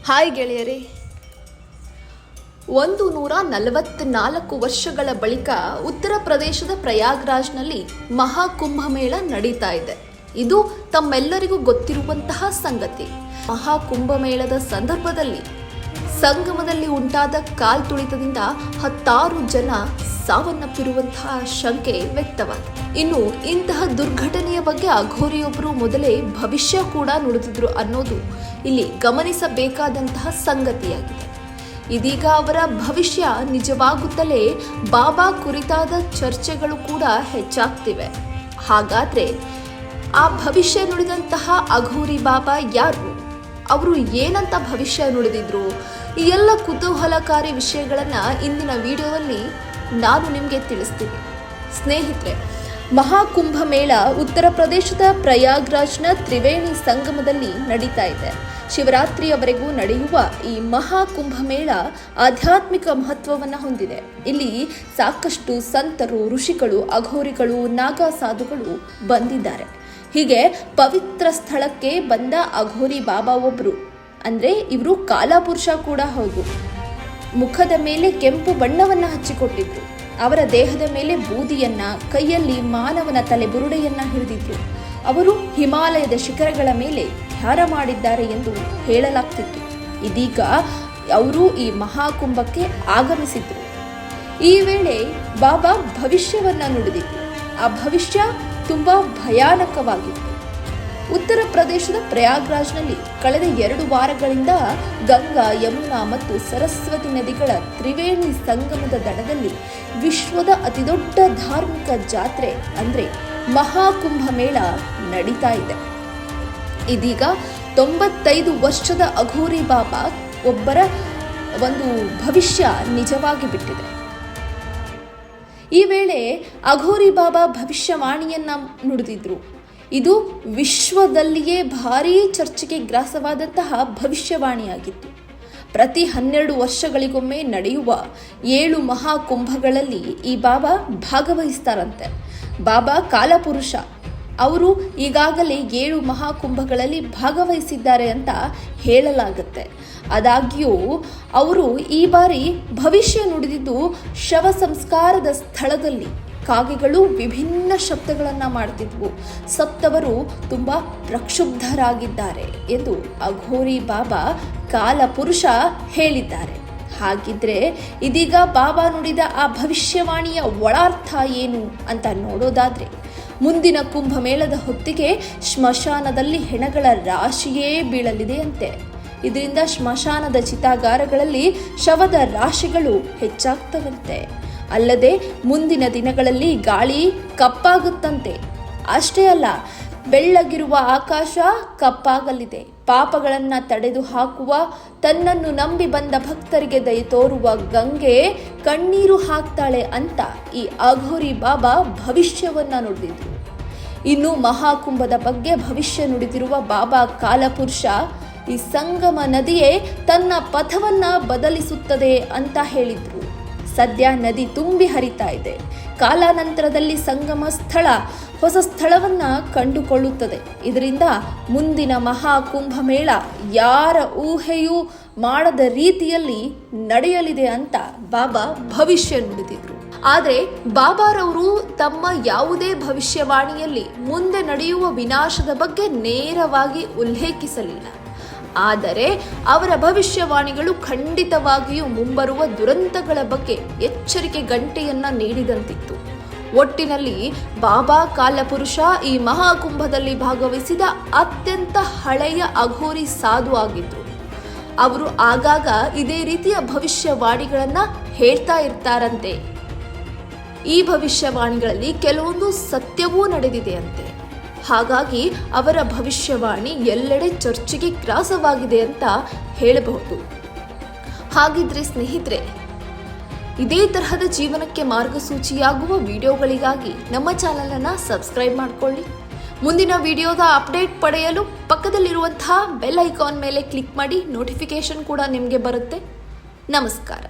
Hi ಗೆಳೆಯರೇ, 144 ವರ್ಷಗಳ ಬಳಿಕ ಉತ್ತರ ಪ್ರದೇಶದ ಪ್ರಯಾಗ್ರಾಜ್ನಲ್ಲಿ ಮಹಾಕುಂಭಮೇಳ ನಡೀತಾ ಇದೆ. ಇದು ತಮ್ಮೆಲ್ಲರಿಗೂ ಗೊತ್ತಿರುವಂತಹ ಸಂಗತಿ. ಮಹಾಕುಂಭಮೇಳದ ಸಂದರ್ಭದಲ್ಲಿ ಸಂಗಮದಲ್ಲಿ ಉಂಟಾದ ಕಾಲ್ತುಳಿತದಿಂದ 10 ಜನ ಸಾವನ್ನಪ್ಪಿರುವಂತಹ ಶಂಕೆ ವ್ಯಕ್ತವಾಗಿದೆ. ಇನ್ನು ಇಂತಹ ದುರ್ಘಟನೆಯ ಬಗ್ಗೆ ಅಘೋರಿಯೊಬ್ಬರು ಮೊದಲೇ ಭವಿಷ್ಯ ಕೂಡ ನುಡಿದಿದ್ರು ಅನ್ನೋದು ಇಲ್ಲಿ ಗಮನಿಸಬೇಕಾದಂತಹ ಸಂಗತಿಯಾಗಿದೆ. ಇದೀಗ ಅವರ ಭವಿಷ್ಯ ನಿಜವಾಗುತ್ತಲೇ ಬಾಬಾ ಕುರಿತಾದ ಚರ್ಚೆಗಳು ಕೂಡ ಹೆಚ್ಚಾಗ್ತಿವೆ. ಹಾಗಾದ್ರೆ ಆ ಭವಿಷ್ಯ ನುಡಿದಂತಹ ಅಘೋರಿ ಬಾಬಾ ಯಾರು? ಅವರು ಏನಂತ ಭವಿಷ್ಯ ನುಡಿದಿದ್ರು? ಈ ಎಲ್ಲ ಕುತೂಹಲಕಾರಿ ವಿಷಯಗಳನ್ನ ಇಂದಿನ ವಿಡಿಯೋದಲ್ಲಿ ನಾನು ನಿಮಗೆ ತಿಳಿಸ್ತೀನಿ. ಸ್ನೇಹಿತರೆ, ಮಹಾಕುಂಭಮೇಳ ಉತ್ತರ ಪ್ರದೇಶದ ಪ್ರಯಾಗ್ರಾಜ್ನ ತ್ರಿವೇಣಿ ಸಂಗಮದಲ್ಲಿ ನಡೀತಾ ಇದೆ. ಶಿವರಾತ್ರಿಯವರೆಗೂ ನಡೆಯುವ ಈ ಮಹಾಕುಂಭಮೇಳ ಆಧ್ಯಾತ್ಮಿಕ ಮಹತ್ವವನ್ನು ಹೊಂದಿದೆ. ಇಲ್ಲಿ ಸಾಕಷ್ಟು ಸಂತರು, ಋಷಿಗಳು, ಅಘೋರಿಗಳು, ನಾಗಾ ಸಾಧುಗಳು ಬಂದಿದ್ದಾರೆ. ಹೀಗೆ ಪವಿತ್ರ ಸ್ಥಳಕ್ಕೆ ಬಂದ ಅಘೋರಿ ಬಾಬಾ ಒಬ್ರು, ಅಂದ್ರೆ ಇವರು ಕಾಲಪುರುಷ ಕೂಡ ಹೌದು. ಮುಖದ ಮೇಲೆ ಕೆಂಪು ಬಣ್ಣವನ್ನ ಹಚ್ಚಿಕೊಟ್ಟಿದ್ರು. ಅವರ ದೇಹದ ಮೇಲೆ ಬೂದಿಯನ್ನ, ಕೈಯಲ್ಲಿ ಮಾನವನ ತಲೆ ಬುರುಡೆಯನ್ನ ಹಿಡಿದಿದ್ರು. ಅವರು ಹಿಮಾಲಯದ ಶಿಖರಗಳ ಮೇಲೆ ಧ್ಯಾನ ಮಾಡಿದ್ದಾರೆ ಎಂದು ಹೇಳಲಾಗ್ತಿತ್ತು. ಇದೀಗ ಅವರು ಈ ಮಹಾಕುಂಭಕ್ಕೆ ಆಗಮಿಸಿದ್ರು. ಈ ವೇಳೆ ಬಾಬಾ ಭವಿಷ್ಯವನ್ನ ನುಡಿದಿದ್ರು. ಆ ಭವಿಷ್ಯ ತುಂಬಾ ಭಯಾನಕವಾಗಿತ್ತು. ಉತ್ತರ ಪ್ರದೇಶದ ಪ್ರಯಾಗ್ರಾಜ್ನಲ್ಲಿ ಕಳೆದ 2 ವಾರಗಳಿಂದ ಗಂಗಾ, ಯಮುನಾ ಮತ್ತು ಸರಸ್ವತಿ ನದಿಗಳ ತ್ರಿವೇಣಿ ಸಂಗಮದ ದಡದಲ್ಲಿ ವಿಶ್ವದ ಅತಿದೊಡ್ಡ ಧಾರ್ಮಿಕ ಜಾತ್ರೆ ಅಂದ್ರೆ ಮಹಾಕುಂಭಮೇಳ ನಡೀತಾ ಇದೆ. ಇದೀಗ 95 ವರ್ಷದ ಅಘೋರಿ ಬಾಬಾ ಒಬ್ಬರ ಒಂದು ಭವಿಷ್ಯ ನಿಜವಾಗಿ ಬಿಟ್ಟಿದೆ. ಈ ವೇಳೆ ಅಘೋರಿ ಬಾಬಾ ಭವಿಷ್ಯವಾಣಿಯನ್ನ ನುಡಿದಿದ್ರು. ಇದು ವಿಶ್ವದಲ್ಲಿಯೇ ಭಾರೀ ಚರ್ಚೆಗೆ ಗ್ರಾಸವಾದಂತಹ ಭವಿಷ್ಯವಾಣಿಯಾಗಿತ್ತು. ಪ್ರತಿ 12 ವರ್ಷಗಳಿಗೊಮ್ಮೆ ನಡೆಯುವ 7 ಮಹಾಕುಂಭಗಳಲ್ಲಿ ಈ ಬಾಬಾ ಭಾಗವಹಿಸ್ತಾರಂತೆ. ಬಾಬಾ ಕಾಲಪುರುಷ. ಅವರು ಈಗಾಗಲೇ 7 ಮಹಾಕುಂಭಗಳಲ್ಲಿ ಭಾಗವಹಿಸಿದ್ದಾರೆ ಅಂತ ಹೇಳಲಾಗುತ್ತೆ. ಆದಾಗ್ಯೂ ಅವರು ಈ ಬಾರಿ ಭವಿಷ್ಯ ನುಡಿದಿದ್ದು ಶವ ಸಂಸ್ಕಾರದ ಸ್ಥಳದಲ್ಲಿ ಕಾಗೆಗಳು ವಿಭಿನ್ನ ಶಬ್ದಗಳನ್ನು ಮಾಡ್ತಿದ್ವು. ಸತ್ತವರು ತುಂಬಾ ಪ್ರಕ್ಷುಬ್ಧರಾಗಿದ್ದಾರೆ ಎಂದು ಅಘೋರಿ ಬಾಬಾ ಕಾಲಪುರುಷ ಹೇಳಿದ್ದಾರೆ. ಹಾಗಿದ್ರೆ ಇದೀಗ ಬಾಬಾ ನುಡಿದ ಆ ಭವಿಷ್ಯವಾಣಿಯ ಒಳಾರ್ಥ ಏನು ಅಂತ ನೋಡೋದಾದ್ರೆ, ಮುಂದಿನ ಕುಂಭಮೇಳದ ಹೊತ್ತಿಗೆ ಸ್ಮಶಾನದಲ್ಲಿ ಹೆಣಗಳ ರಾಶಿಯೇ ಬೀಳಲಿದೆ ಅಂತೆ. ಇದರಿಂದ ಸ್ಮಶಾನದ ಚಿತಾಗಾರಗಳಲ್ಲಿ ಶವದ ರಾಶಿಗಳು ಹೆಚ್ಚಾಗ್ತವಂತೆ. ಅಲ್ಲದೆ ಮುಂದಿನ ದಿನಗಳಲ್ಲಿ ಗಾಳಿ ಕಪ್ಪಾಗುತ್ತಂತೆ. ಅಷ್ಟೇ ಅಲ್ಲ, ಬೆಳ್ಳಗಿರುವ ಆಕಾಶ ಕಪ್ಪಾಗಲಿದೆ. ಪಾಪಗಳನ್ನು ತಡೆದು ಹಾಕುವ, ತನ್ನನ್ನು ನಂಬಿ ಬಂದ ಭಕ್ತರಿಗೆ ದಯೆ ತೋರುವ ಗಂಗೆ ಕಣ್ಣೀರು ಹಾಕ್ತಾಳೆ ಅಂತ ಈ ಅಘೋರಿ ಬಾಬಾ ಭವಿಷ್ಯವನ್ನ ನುಡಿದಿದ್ರು. ಇನ್ನು ಮಹಾಕುಂಭದ ಬಗ್ಗೆ ಭವಿಷ್ಯ ನುಡಿದಿರುವ ಬಾಬಾ ಕಾಲಪುರುಷ, ಈ ಸಂಗಮ ನದಿಯೇ ತನ್ನ ಪಥವನ್ನ ಬದಲಿಸುತ್ತದೆ ಅಂತ ಹೇಳಿದ್ರು. ಸದ್ಯ ನದಿ ತುಂಬಿ ಹರಿತಾ ಇದೆ. ಕಾಲಾನಂತರದಲ್ಲಿ ಸಂಗಮ ಸ್ಥಳ ಹೊಸ ಸ್ಥಳವನ್ನ ಕಂಡುಕೊಳ್ಳುತ್ತದೆ. ಇದರಿಂದ ಮುಂದಿನ ಮಹಾಕುಂಭಮೇಳ ಯಾರ ಊಹೆಯೂ ಮಾಡದ ರೀತಿಯಲ್ಲಿ ನಡೆಯಲಿದೆ ಅಂತ ಬಾಬಾ ಭವಿಷ್ಯ ನುಡಿದಿದ್ರು. ಆದರೆ ಬಾಬಾರವರು ತಮ್ಮ ಯಾವುದೇ ಭವಿಷ್ಯವಾಣಿಯಲ್ಲಿ ಮುಂದೆ ನಡೆಯುವ ವಿನಾಶದ ಬಗ್ಗೆ ನೇರವಾಗಿ ಉಲ್ಲೇಖಿಸಲಿಲ್ಲ. ಆದರೆ ಅವರ ಭವಿಷ್ಯವಾಣಿಗಳು ಖಂಡಿತವಾಗಿಯೂ ಮುಂಬರುವ ದುರಂತಗಳ ಬಗ್ಗೆ ಎಚ್ಚರಿಕೆ ಗಂಟೆಯನ್ನ ನೀಡಿದಂತಿತ್ತು. ಒಟ್ಟಿನಲ್ಲಿ ಬಾಬಾ ಕಾಲಪುರುಷ ಈ ಮಹಾಕುಂಭದಲ್ಲಿ ಭಾಗವಹಿಸಿದ ಅತ್ಯಂತ ಹಳೆಯ ಅಘೋರಿ ಸಾಧು ಆಗಿದ್ರು. ಅವರು ಆಗಾಗ ಇದೇ ರೀತಿಯ ಭವಿಷ್ಯವಾಣಿಗಳನ್ನ ಹೇಳ್ತಾ ಇರ್ತಾರಂತೆ. ಈ ಭವಿಷ್ಯವಾಣಿಗಳಲ್ಲಿ ಕೆಲವೊಂದು ಸತ್ಯವೂ ನಡೆದಿದೆಯಂತೆ. ಹಾಗಾಗಿ ಅವರ ಭವಿಷ್ಯವಾಣಿ ಎಲ್ಲೆಡೆ ಚರ್ಚೆಗೆ ಗ್ರಾಸವಾಗಿದೆ ಅಂತ ಹೇಳಬಹುದು. ಹಾಗಿದ್ರೆ ಸ್ನೇಹಿತರೆ, ಇದೇ ತರಹದ ಜೀವನಕ್ಕೆ ಮಾರ್ಗಸೂಚಿಯಾಗುವ ವಿಡಿಯೋಗಳಿಗಾಗಿ ನಮ್ಮ ಚಾನಲನ್ನು ಸಬ್ಸ್ಕ್ರೈಬ್ ಮಾಡಿಕೊಳ್ಳಿ. ಮುಂದಿನ ವಿಡಿಯೋದ ಅಪ್ಡೇಟ್ ಪಡೆಯಲು ಪಕ್ಕದಲ್ಲಿರುವಂತಹ ಬೆಲ್ ಐಕಾನ್ ಮೇಲೆ ಕ್ಲಿಕ್ ಮಾಡಿ. ನೋಟಿಫಿಕೇಶನ್ ಕೂಡ ನಿಮಗೆ ಬರುತ್ತೆ. ನಮಸ್ಕಾರ.